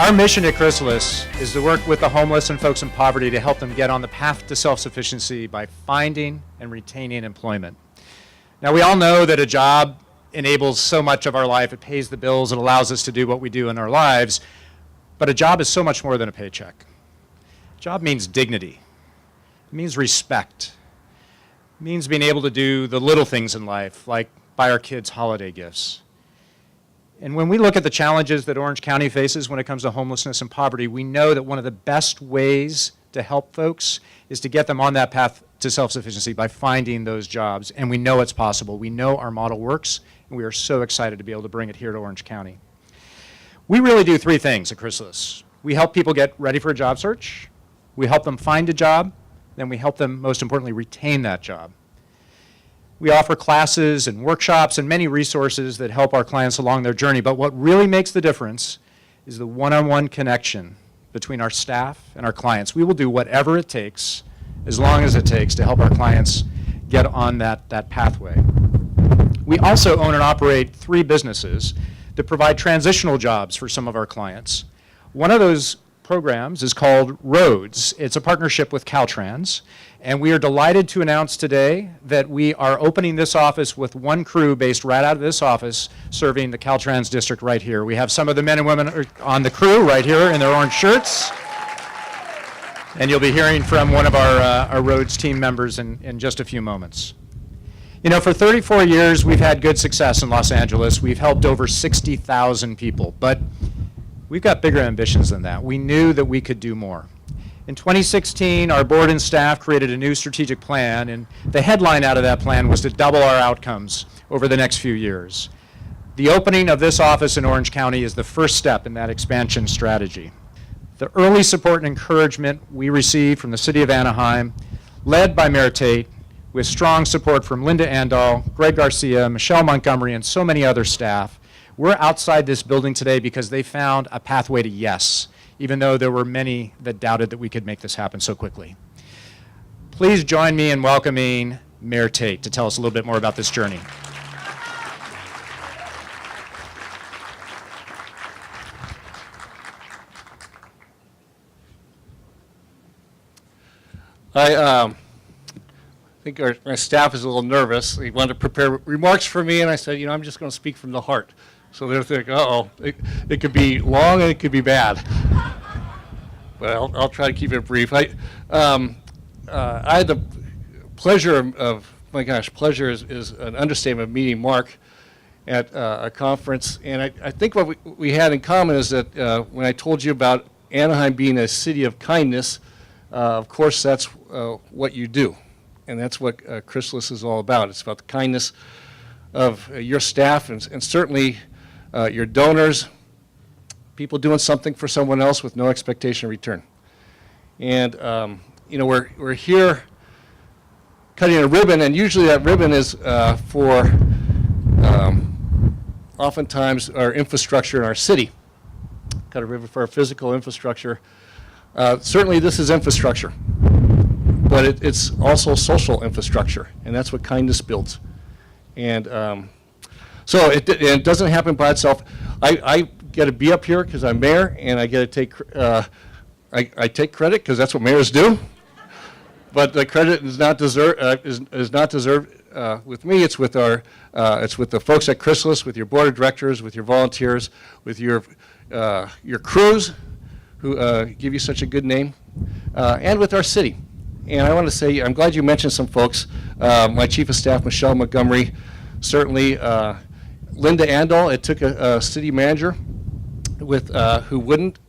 Our mission at Chrysalis is to work with the homeless and folks in poverty to help them get on the path to self-sufficiency by finding and retaining employment. Now, we all know that a job enables so much of our life. It pays the bills. It allows us to do what we do in our lives. But a job is so much more than a paycheck. A job means dignity. It means respect. It means being able to do the little things in life, like buy our kids holiday gifts. And when we look at the challenges that Orange County faces when it comes to homelessness and poverty, we know that one of the best ways to help folks is to get them on that path to self-sufficiency by finding those jobs. And we know it's possible. We know our model works, and we are so excited to be able to bring it here to Orange County. We really do three things at Chrysalis. We help people get ready for a job search, we help them find a job, then we help them, most importantly, retain that job. We offer classes and workshops and many resources that help our clients along their journey, but what really makes the difference is the one-on-one connection between our staff and our clients. We will do whatever it takes, as long as it takes, to help our clients get on that pathway. We also own and operate 3 businesses that provide transitional jobs for some of our clients. One of those programs is called Roads. It's a partnership with Caltrans, and we are delighted to announce today that we are opening this office with one crew based right out of this office serving the Caltrans district right here. We have some of the men and women on the crew right here in their orange shirts, and you'll be hearing from one of our Roads team members in just a few moments. You know, for 34 years, we've had good success in Los Angeles. We've helped over 60,000 people, but we've got bigger ambitions than that. We knew that we could do more. In 2016, our board and staff created a new strategic plan, and the headline out of that plan was to double our outcomes over the next few years. The opening of this office in Orange County is the first step in that expansion strategy. The early support and encouragement we received from the city of Anaheim, led by Mayor Tate, with strong support from Linda Andal, Greg Garcia, Michelle Montgomery, and so many other staff. We're outside this building today because they found a pathway to yes, even though there were many that doubted that we could make this happen so quickly. Please join me in welcoming Mayor Tate to tell us a little bit more about this journey. I think our staff is a little nervous. They wanted to prepare remarks for me, and I said, you know, I'm just going to speak from the heart. So they're thinking, uh-oh, it could be long and it could be bad. But I'll try to keep it brief. I had the pleasure of, my gosh, pleasure is an understatement, of meeting Mark at a conference. And I think what we had in common is that when I told you about Anaheim being a city of kindness, of course that's what you do. And that's what Chrysalis is all about. It's about the kindness of your staff and certainly your donors, people doing something for someone else with no expectation of return. And you know, we're here cutting a ribbon, and usually that ribbon is for oftentimes our infrastructure in our city. Cut a ribbon for our physical infrastructure. Certainly this is infrastructure, but it's also social infrastructure, and that's what kindness builds. And so it doesn't happen by itself. I get to be up here because I'm mayor, and I get to take I take credit because that's what mayors do. But the credit is not deserved. With me. It's with the folks at Chrysalis, with your board of directors, with your volunteers, with your crews who give you such a good name, and with our city. And I want to say, I'm glad you mentioned some folks. My chief of staff, Michelle Montgomery, certainly Linda Andal. It took a city manager who wouldn't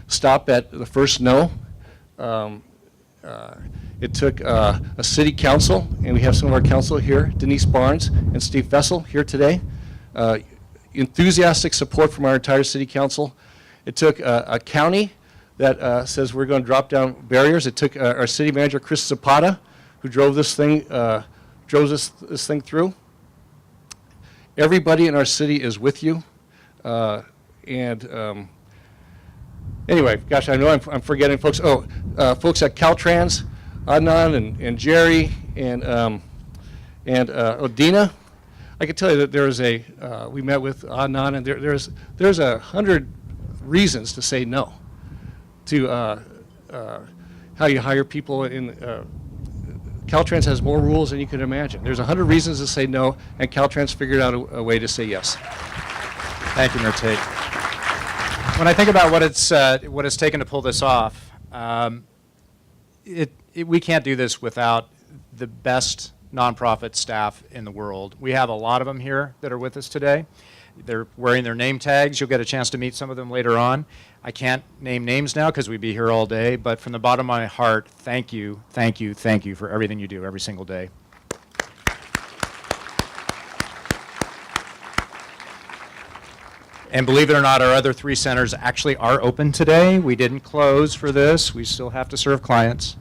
stop at the first no. It took a city council, and we have some of our council here, Denise Barnes and Steve Fessel here today. Enthusiastic support from our entire city council. It took a county that says we're going to drop down barriers. It took our city manager, Chris Zapata, who drove this thing through. Everybody in our city is with you. Anyway, gosh, I know I'm forgetting folks. Folks at Caltrans, Adnan and Jerry and Odina. I can tell you that there is we met with Adnan, and there's 100 reasons to say no to how you hire people in. Caltrans has more rules than you can imagine. There's 100 reasons to say no, and Caltrans figured out a way to say yes. Thank you, Mayor Tate. When I think about what it's taken to pull this off, we can't do this without the best nonprofit staff in the world. We have a lot of them here that are with us today. They're wearing their name tags. You'll get a chance to meet some of them later on. I can't name names now because we'd be here all day, but from the bottom of my heart, thank you, thank you, thank you for everything you do every single day. And believe it or not, our other 3 centers actually are open today. We didn't close for this. We still have to serve clients.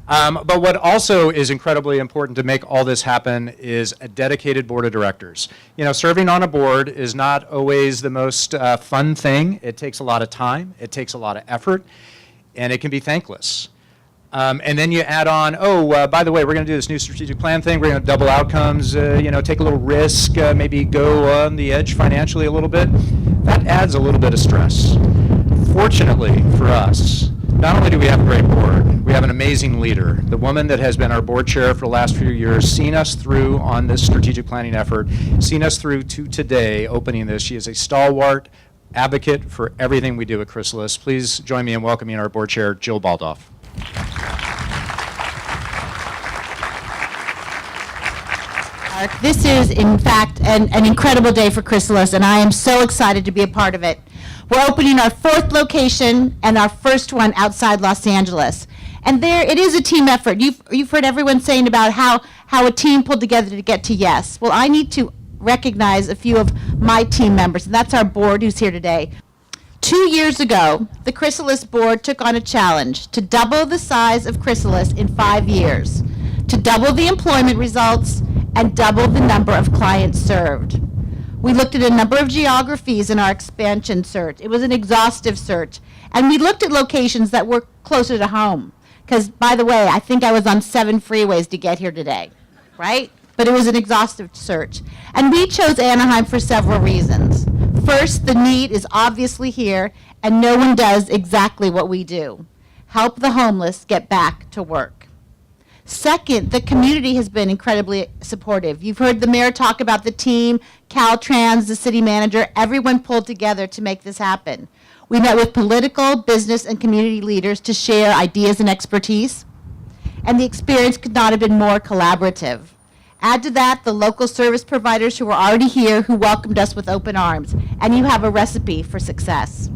But what also is incredibly important to make all this happen is a dedicated board of directors. You know, serving on a board is not always the most fun thing. It takes a lot of time, it takes a lot of effort, and it can be thankless. And then you add on, by the way, we're going to do this new strategic plan thing. We're going to double outcomes, take a little risk, maybe go on the edge financially a little bit. That adds a little bit of stress. Fortunately for us, not only do we have a great board, we have an amazing leader. The woman that has been our board chair for the last few years, seen us through on this strategic planning effort, seen us through to today opening this. She is a stalwart advocate for everything we do at Chrysalis. Please join me in welcoming our board chair, Jill Baldoff. This is, in fact, an incredible day for Chrysalis, and I am so excited to be a part of it. We're opening our 4th location and our first one outside Los Angeles. And there, it is a team effort. You've heard everyone saying about how a team pulled together to get to yes. Well, I need to recognize a few of my team members, and that's our board who's here today. 2 years ago, the Chrysalis board took on a challenge to double the size of Chrysalis in 5 years, to double the employment results, and double the number of clients served. We looked at a number of geographies in our expansion search. It was an exhaustive search. And we looked at locations that were closer to home. Because, by the way, I think I was on 7 freeways to get here today, right? But it was an exhaustive search. And we chose Anaheim for several reasons. First, the need is obviously here, and no one does exactly what we do. Help the homeless get back to work. Second, the community has been incredibly supportive. You've heard the mayor talk about the team, Caltrans, the city manager, everyone pulled together to make this happen. We met with political, business, and community leaders to share ideas and expertise, and the experience could not have been more collaborative. Add to that the local service providers who were already here who welcomed us with open arms, and you have a recipe for success.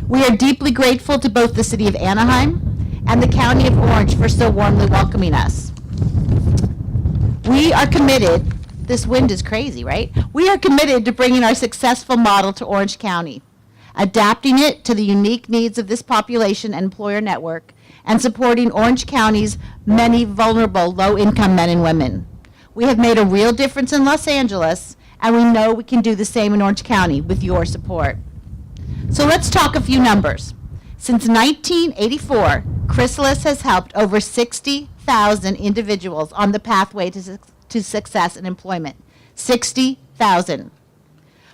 We are deeply grateful to both the city of Anaheim and the County of Orange for so warmly welcoming us. We are committed, this wind is crazy, right? We are committed to bringing our successful model to Orange County, adapting it to the unique needs of this population and employer network, and supporting Orange County's many vulnerable low-income men and women. We have made a real difference in Los Angeles, and we know we can do the same in Orange County with your support. So let's talk a few numbers. Since 1984, Chrysalis has helped over 60,000 individuals on the pathway to success and employment. 60,000.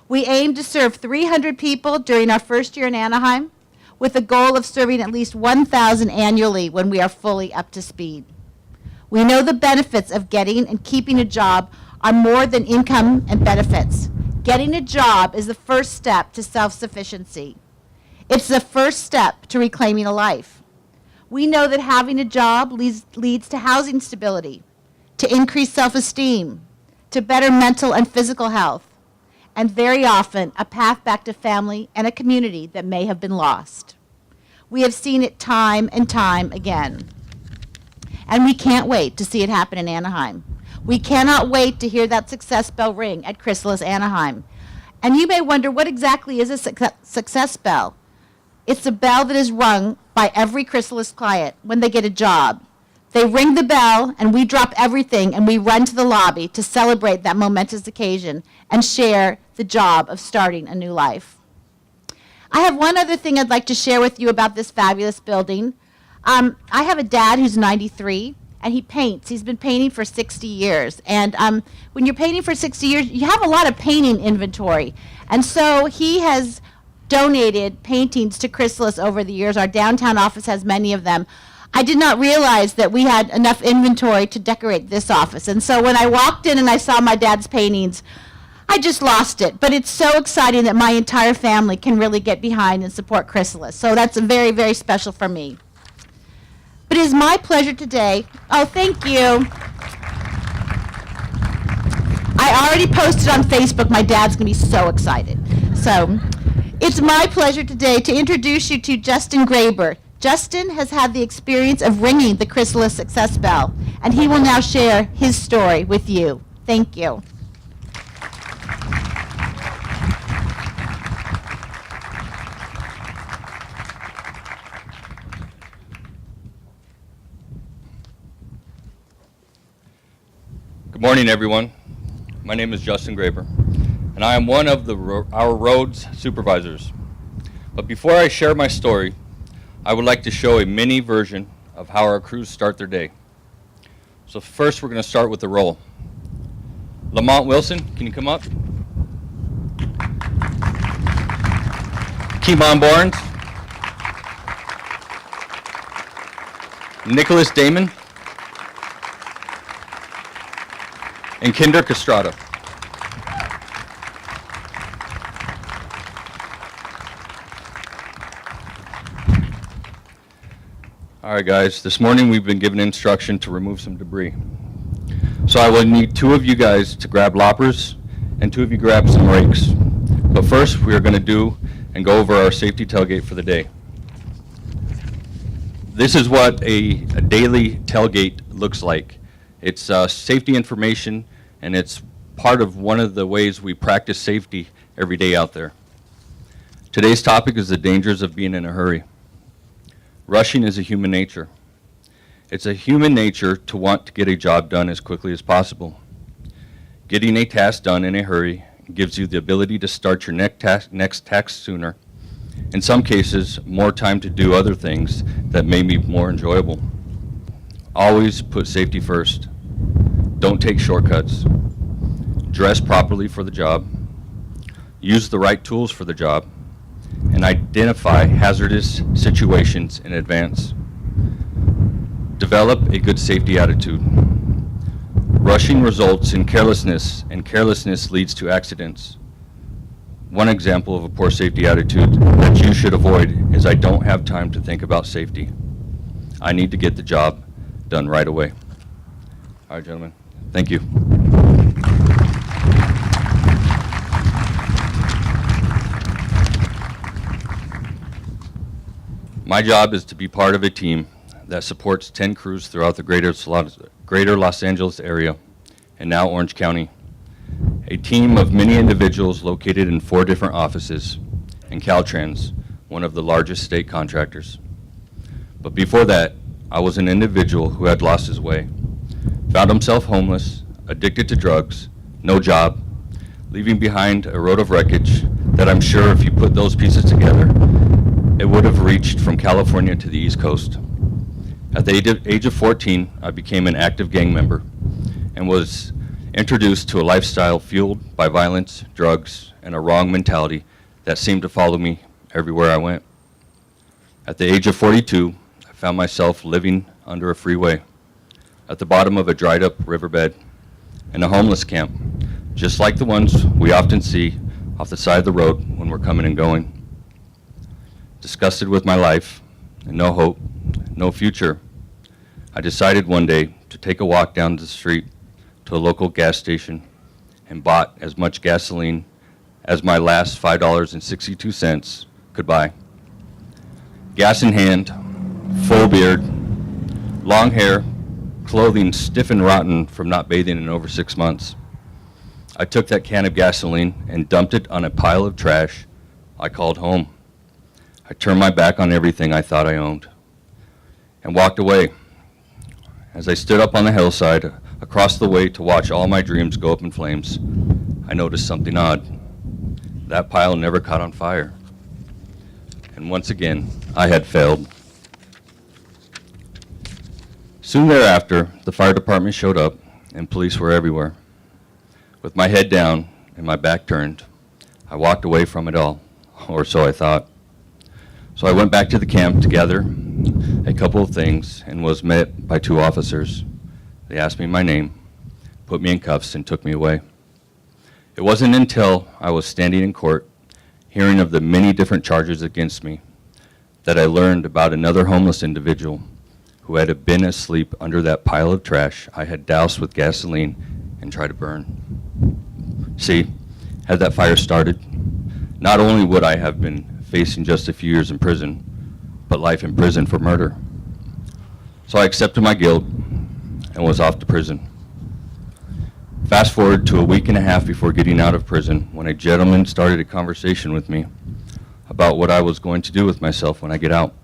We aim to serve 300 people during our first year in Anaheim, with a goal of serving at least 1,000 annually when we are fully up to speed. We know the benefits of getting and keeping a job are more than income and benefits. Getting a job is the first step to self-sufficiency. It's the first step to reclaiming a life. We know that having a job leads to housing stability, to increased self-esteem, to better mental and physical health, and very often a path back to family and a community that may have been lost. We have seen it time and time again. And we can't wait to see it happen in Anaheim. We cannot wait to hear that success bell ring at Chrysalis Anaheim. And you may wonder, what exactly is a success bell? It's a bell that is rung by every Chrysalis client when they get a job. They ring the bell, and we drop everything, and we run to the lobby to celebrate that momentous occasion and share the job of starting a new life. I have one other thing I'd like to share with you about this fabulous building. I have a dad who's 93, and he paints. He's been painting for 60 years. And when you're painting for 60 years, you have a lot of painting inventory. And so he has donated paintings to Chrysalis over the years. Our downtown office has many of them. I did not realize that we had enough inventory to decorate this office. And so when I walked in and I saw my dad's paintings, I just lost it. But it's so exciting that my entire family can really get behind and support Chrysalis. So that's very, very special for me. But it is my pleasure today. Oh, thank you. I already posted on Facebook. My dad's going to be so excited. So it's my pleasure today to introduce you to Justin Graber. Justin has had the experience of ringing the Chrysalis Success Bell, and he will now share his story with you. Thank you. Good morning, everyone. My name is Justin Graber, and I am one of our roads supervisors. But before I share my story, I would like to show a mini version of how our crews start their day. So first, we're going to start with the roll. Lamont Wilson, can you come up? Keemon Barnes. Nicholas Damon. And Kinder Castrata. All right, guys, this morning we've been given instruction to remove some debris. So I will need 2 of you guys to grab loppers and 2 of you grab some rakes. But first, we are going to do and go over our safety tailgate for the day. This is what a daily tailgate looks like. It's safety information, and it's part of one of the ways we practice safety every day out there. Today's topic is the dangers of being in a hurry. Rushing is a human nature. It's a human nature to want to get a job done as quickly as possible. Getting a task done in a hurry gives you the ability to start your next task sooner. In some cases, more time to do other things that may be more enjoyable. Always put safety first. Don't take shortcuts. Dress properly for the job. Use the right tools for the job. And identify hazardous situations in advance. Develop a good safety attitude. Rushing results in carelessness, and carelessness leads to accidents. One example of a poor safety attitude that you should avoid is I don't have time to think about safety. I need to get the job done right away. All right, gentlemen. Thank you. My job is to be part of a team that supports 10 crews throughout the greater Los Angeles area and now Orange County. A team of many individuals located in 4 different offices and Caltrans, one of the largest state contractors. But before that, I was an individual who had lost his way, found himself homeless, addicted to drugs, no job, leaving behind a road of wreckage that I'm sure if you put those pieces together, it would have reached from California to the East Coast. At the age of 14, I became an active gang member and was introduced to a lifestyle fueled by violence, drugs, and a wrong mentality that seemed to follow me everywhere I went. At the age of 42, I found myself living under a freeway, at the bottom of a dried up riverbed, in a homeless camp, just like the ones we often see off the side of the road when we're coming and going. Disgusted with my life and no hope, no future, I decided one day to take a walk down the street to a local gas station and bought as much gasoline as my last $5.62 could buy. Gas in hand, full beard, long hair, clothing stiff and rotten from not bathing in over 6 months. I took that can of gasoline and dumped it on a pile of trash I called home. I turned my back on everything I thought I owned and walked away. As I stood up on the hillside across the way to watch all my dreams go up in flames, I noticed something odd. That pile never caught on fire. And once again, I had failed. Soon thereafter, the fire department showed up and police were everywhere. With my head down and my back turned, I walked away from it all, or so I thought. So I went back to the camp to gather a couple of things and was met by two officers. They asked me my name, put me in cuffs, and took me away. It wasn't until I was standing in court, hearing of the many different charges against me, that I learned about another homeless individual who had been asleep under that pile of trash I had doused with gasoline and tried to burn. See, had that fire started, not only would I have been facing just a few years in prison, but life in prison for murder. So I accepted my guilt and was off to prison. Fast forward to a week and a half before getting out of prison, when a gentleman started a conversation with me about what I was going to do with myself when I get out.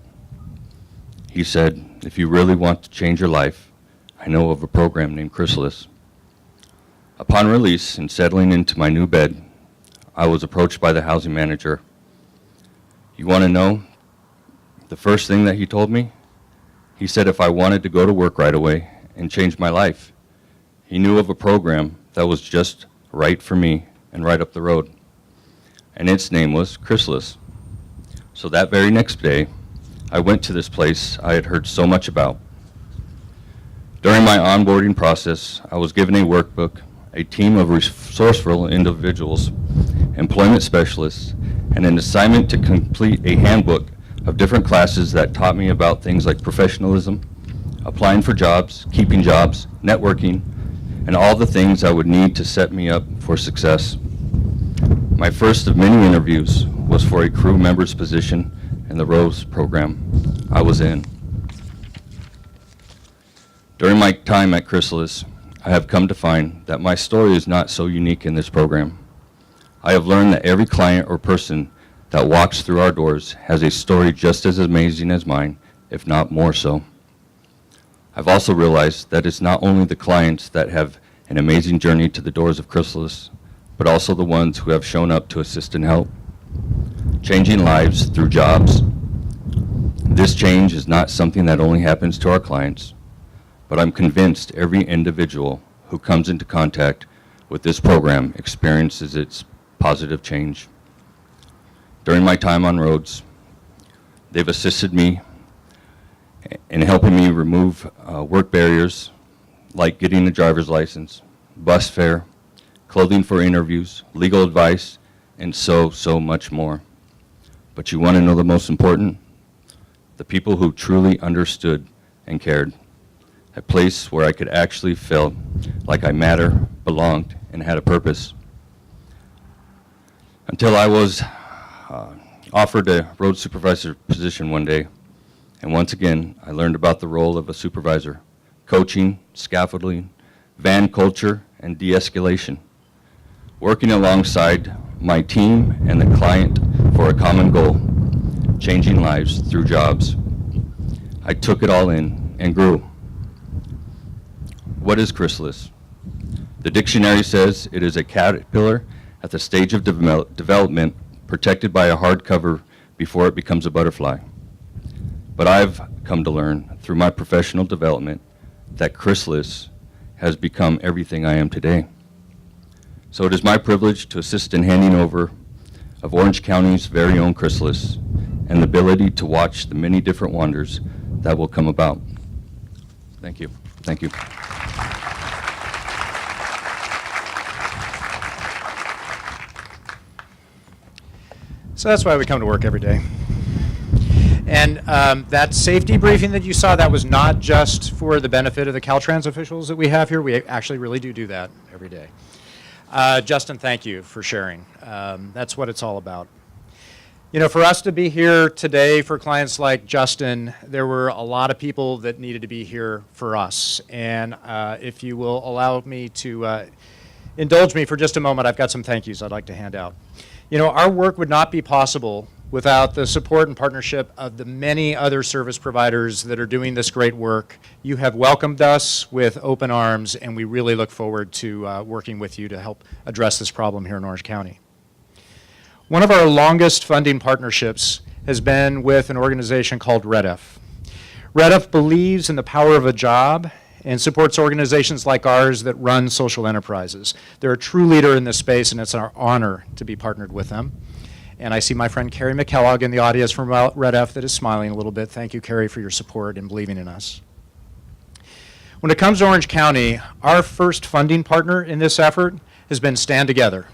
He said, "If you really want to change your life, I know of a program named Chrysalis." Upon release and settling into my new bed, I was approached by the housing manager. You want to know the first thing that he told me? He said if I wanted to go to work right away and change my life, he knew of a program that was just right for me and right up the road. And its name was Chrysalis. So that very next day, I went to this place I had heard so much about. During my onboarding process, I was given a workbook, a team of resourceful individuals, employment specialists, and an assignment to complete a handbook of different classes that taught me about things like professionalism, applying for jobs, keeping jobs, networking, and all the things I would need to set me up for success. My first of many interviews was for a crew member's position in the ROSE program I was in. During my time at Chrysalis, I have come to find that my story is not so unique in this program. I have learned that every client or person that walks through our doors has a story just as amazing as mine, if not more so. I've also realized that it's not only the clients that have an amazing journey to the doors of Chrysalis, but also the ones who have shown up to assist and help, changing lives through jobs. This change is not something that only happens to our clients, but I'm convinced every individual who comes into contact with this program experiences its positive change. During my time on roads, they've assisted me in helping me remove work barriers like getting a driver's license, bus fare, clothing for interviews, legal advice, and so much more. But you want to know the most important? The people who truly understood and cared. A place where I could actually feel like I matter, belonged, and had a purpose. Until I was offered a road supervisor position one day, and once again, I learned about the role of a supervisor, coaching, scaffolding, van culture, and de-escalation, working alongside my team and the client for a common goal, changing lives through jobs. I took it all in and grew. What is chrysalis? The dictionary says it is a caterpillar at the stage of development, protected by a hard cover before it becomes a butterfly. But I've come to learn through my professional development that chrysalis has become everything I am today. So it is my privilege to assist in handing over of Orange County's very own chrysalis and the ability to watch the many different wonders that will come about. Thank you. Thank you. So that's why we come to work every day. And that safety briefing that you saw, that was not just for the benefit of the Caltrans officials that we have here. We actually really do that every day. Justin, thank you for sharing. That's what it's all about. You know, for us to be here today for clients like Justin, there were a lot of people that needed to be here for us. And if you will allow me to indulge me for just a moment, I've got some thank yous I'd like to hand out. You know, our work would not be possible without the support and partnership of the many other service providers that are doing this great work. You have welcomed us with open arms, and we really look forward to working with you to help address this problem here in Orange County. One of our longest funding partnerships has been with an organization called REDF. REDF believes in the power of a job and supports organizations like ours that run social enterprises. They're a true leader in this space, and it's our honor to be partnered with them. And I see my friend Carrie McKellogg in the audience from Red F that is smiling a little bit. Thank you, Carrie, for your support and believing in us. When it comes to Orange County, our first funding partner in this effort has been Stand Together.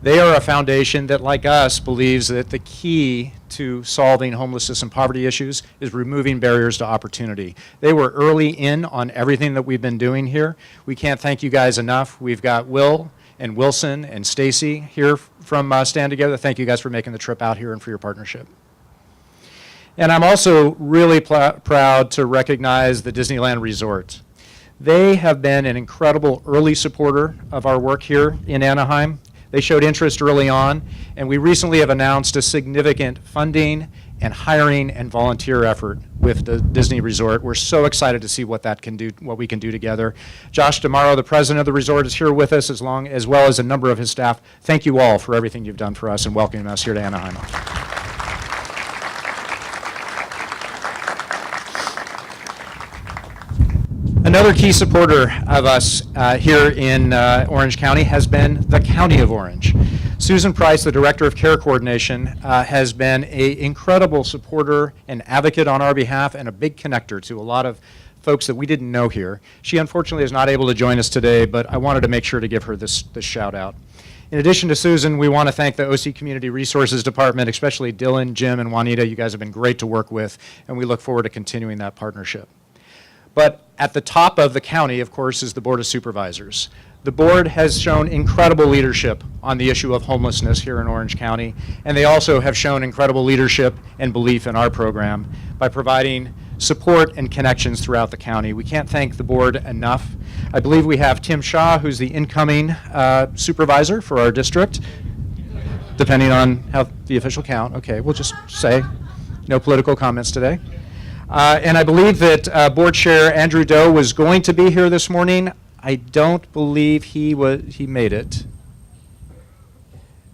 They are a foundation that, like us, believes that the key to solving homelessness and poverty issues is removing barriers to opportunity. They were early in on everything that we've been doing here. We can't thank you guys enough. We've got Will and Wilson and Stacy here from Stand Together. Thank you guys for making the trip out here and for your partnership. And I'm also really proud to recognize the Disneyland Resort. They have been an incredible early supporter of our work here in Anaheim. They showed interest early on, and we recently have announced a significant funding and hiring and volunteer effort with the Disney Resort. We're so excited to see what we can do together. Josh DeMauro, the president of the resort, is here with us as well as a number of his staff. Thank you all for everything you've done for us and welcoming us here to Anaheim. Another key supporter of us here in Orange County has been the County of Orange. Susan Price, the Director of Care Coordination, has been an incredible supporter and advocate on our behalf and a big connector to a lot of folks that we didn't know here. She unfortunately is not able to join us today, but I wanted to make sure to give her this shout out. In addition to Susan, we want to thank the OC Community Resources Department, especially Dylan, Jim, and Juanita. You guys have been great to work with, and we look forward to continuing that partnership. But at the top of the county, of course, is the Board of Supervisors. The board has shown incredible leadership on the issue of homelessness here in Orange County, and they also have shown incredible leadership and belief in our program by providing support and connections throughout the county. We can't thank the board enough. I believe we have Tim Shaw, who's the incoming supervisor for our district, depending on how the official count. Okay, we'll just say no political comments today. And I believe that Board Chair Andrew Doe was going to be here this morning. I don't believe he made it,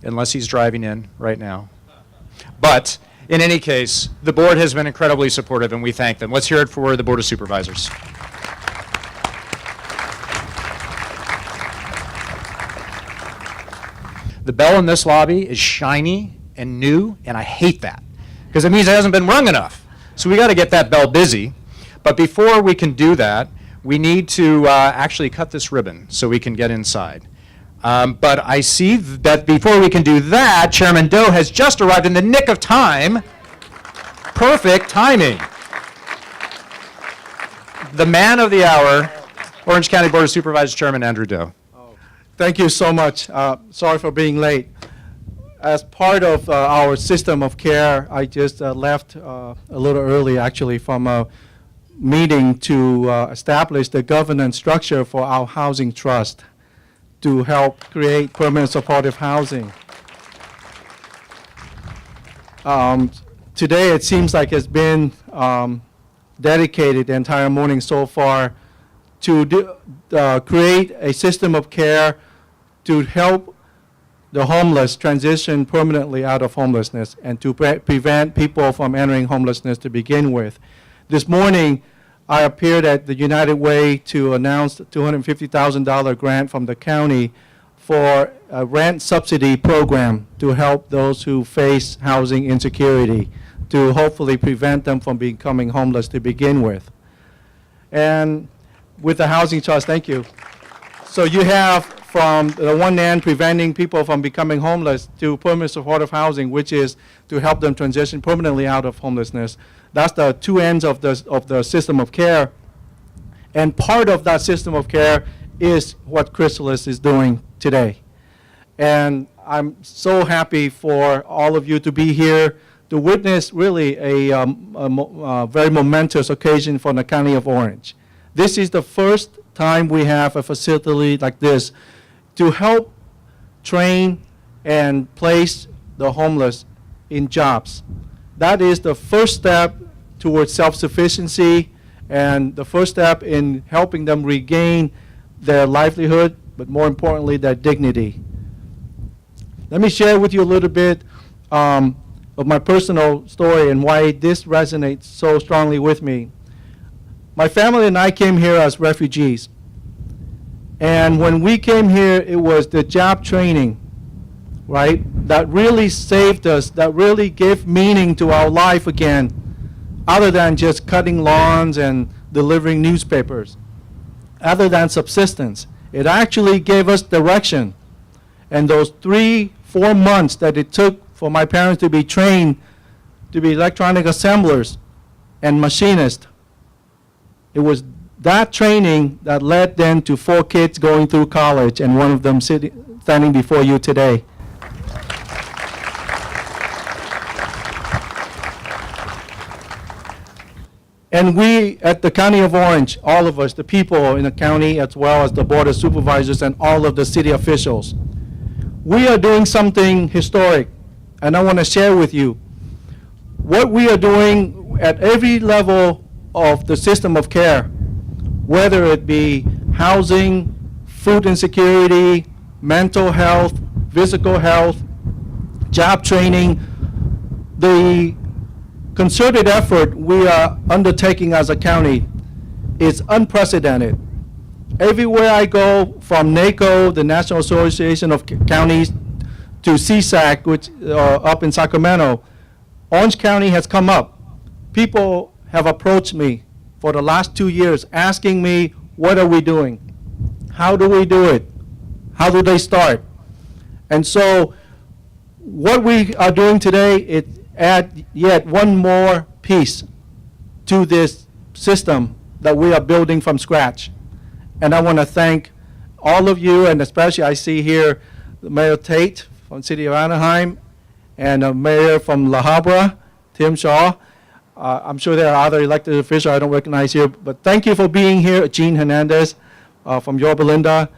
unless he's driving in right now. But in any case, the board has been incredibly supportive, and we thank them. Let's hear it for the Board of Supervisors. The bell in this lobby is shiny and new, and I hate that, because it means it hasn't been rung enough. So we got to get that bell busy. But before we can do that, we need to actually cut this ribbon so we can get inside. But I see that before we can do that, Chairman Doe has just arrived in the nick of time. Perfect timing. The man of the hour, Orange County Board of Supervisors Chairman Andrew Doe. Thank you so much. Sorry for being late. As part of our system of care, I just left a little early, actually, from a meeting to establish the governance structure for our housing trust to help create permanent supportive housing. Today, it seems like it's been dedicated the entire morning so far to create a system of care to help the homeless transition permanently out of homelessness and to prevent people from entering homelessness to begin with. This morning, I appeared at the United Way to announce a $250,000 grant from the county for a rent subsidy program to help those who face housing insecurity, to hopefully prevent them from becoming homeless to begin with. And with the housing trust, thank you. So you have from the one end preventing people from becoming homeless to permanent supportive housing, which is to help them transition permanently out of homelessness. That's the two ends of the system of care. And part of that system of care is what Chrysalis is doing today. And I'm so happy for all of you to be here to witness really a very momentous occasion for the County of Orange. This is the first time we have a facility like this to help train and place the homeless in jobs. That is the first step towards self-sufficiency and the first step in helping them regain their livelihood, but more importantly, their dignity. Let me share with you a little bit of my personal story and why this resonates so strongly with me. My family and I came here as refugees. And when we came here, it was the job training, right? that really saved us, that really gave meaning to our life again, other than just cutting lawns and delivering newspapers, other than subsistence. It actually gave us direction. And those 3-4 months that it took for my parents to be trained to be electronic assemblers and machinists, it was that training that led then to 4 kids going through college, and one of them standing before you today. And we at the County of Orange, all of us, the people in the county, as well as the Board of Supervisors and all of the city officials, we are doing something historic, and I want to share with you. What we are doing at every level of the system of care, whether it be housing, food insecurity, mental health, physical health, job training, the concerted effort we are undertaking as a county is unprecedented. Everywhere I go, from NACO, the National Association of Counties, to CSAC, which up in Sacramento, Orange County has come up. People have approached me for the last 2 years asking me, what are we doing? How do we do it? How do they start? And so what we are doing today is add yet one more piece to this system that we are building from scratch. And I want to thank all of you, and especially I see here Mayor Tate from the City of Anaheim and Mayor from La Habra, Tim Shaw. I'm sure there are other elected officials I don't recognize here, but thank you for being here. Gene Hernandez from Yorba Linda,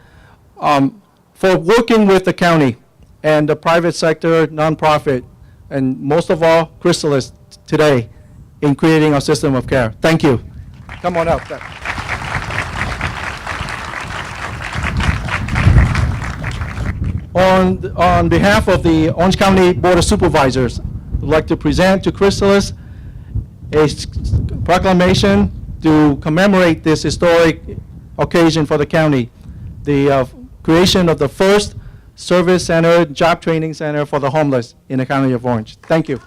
for working with the county and the private sector, nonprofit, and most of all, Chrysalis today in creating our system of care. Thank you. Come on up. On behalf of the Orange County Board of Supervisors, I'd like to present to Chrysalis a proclamation to commemorate this historic occasion for the county, the creation of the first service center, job training center for the homeless in the County of Orange. Thank you.